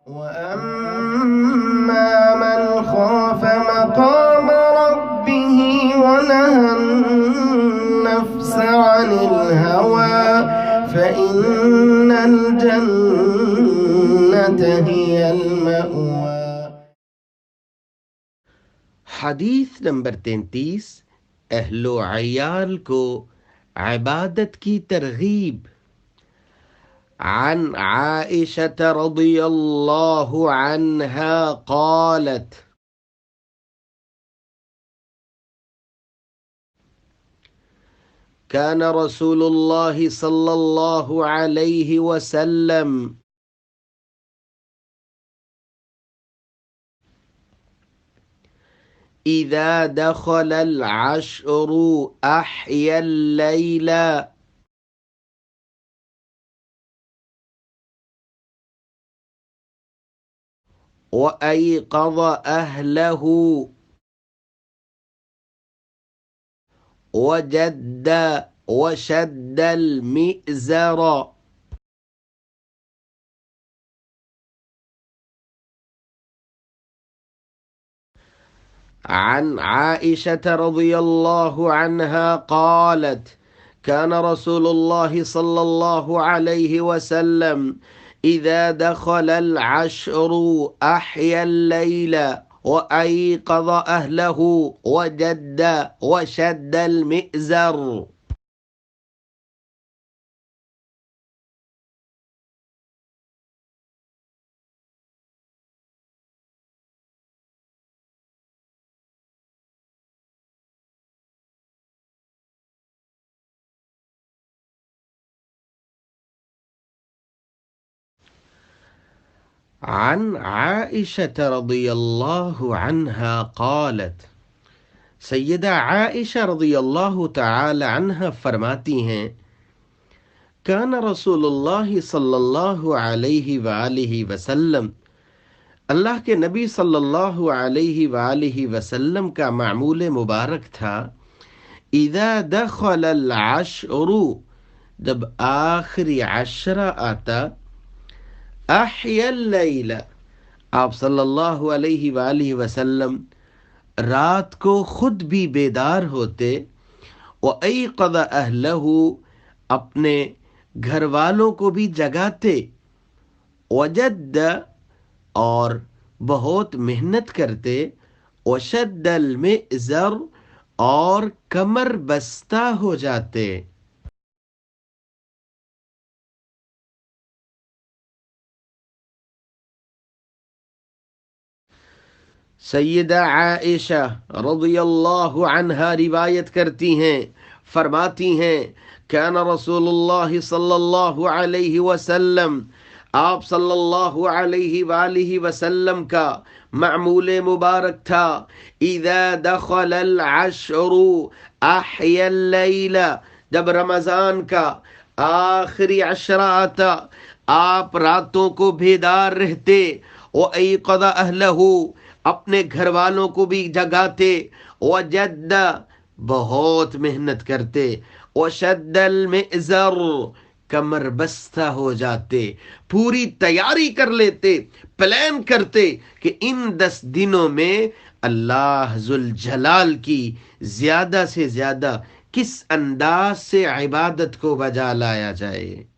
وَأَمَّا مَنْ خَافَ مَقَامَ رَبِّهِ وَنَهَى النَّفْسَ عَنِ الْهَوَى فَإِنَّ الْجَنَّةَ هِيَ الْمَأْوَى۔ حدیث نمبر 33، اہل و عیال کو عبادت کی ترغیب۔ عن عائشة رضی اللہ عنہا قالت كان رسول الله صلى الله عليه وسلم إذا دخل العشر أحيا الليل وأيقظ أهله وجد وشد المئزر۔ عن عائشة رضي الله عنها قالت كان رسول الله صلى الله عليه وسلم إذا دخل العشر أحيا الليل وأيقظ أهله وجد وشد المئزر۔ عن عائشة رضی اللہ عنہا قالت، سیدہ عائشہ رضی اللہ تعالی عنہ فرماتی ہیں، کان رسول اللہ صلی اللہ علیہ وآلہ وسلم، اللہ کے نبی صلی اللہ علیہ وآلہ وسلم کا معمول مبارک تھا، اذا دخل العشر، جب آخری عشرہ آتا، احیا اللیل، آپ صلی اللہ علیہ وآلہ وسلم رات کو خود بھی بیدار ہوتے، وَأَيْقَظَ أَهْلَهُ، اپنے گھر والوں کو بھی جگاتے، وَجَدَّ، اور بہت محنت کرتے، وَشَدَّ الْمِئْزَرَ، اور کمر بستہ ہو جاتے۔ سیدہ عائشہ رضی اللہ عنہا روایت کرتی ہیں، فرماتی ہیں، کان رسول اللہ صلی اللہ علیہ وسلم، آپ صلی اللہ علیہ وآلہ وسلم کا معمول مبارک تھا، اذا دخل العشر احیا اللیل، جب رمضان کا آخری عشرہ آتا، آپ راتوں کو بیدار رہتے، وَأَيْقَظَ أَهْلَهُ، اپنے گھر والوں کو بھی جگاتے، وجد، بہت محنت کرتے، وشد المئزر، کمر بستہ ہو جاتے، پوری تیاری کر لیتے، پلان کرتے کہ ان 10 دنوں میں اللہ ذوالجلال کی زیادہ سے زیادہ کس انداز سے عبادت کو بجا لایا جائے۔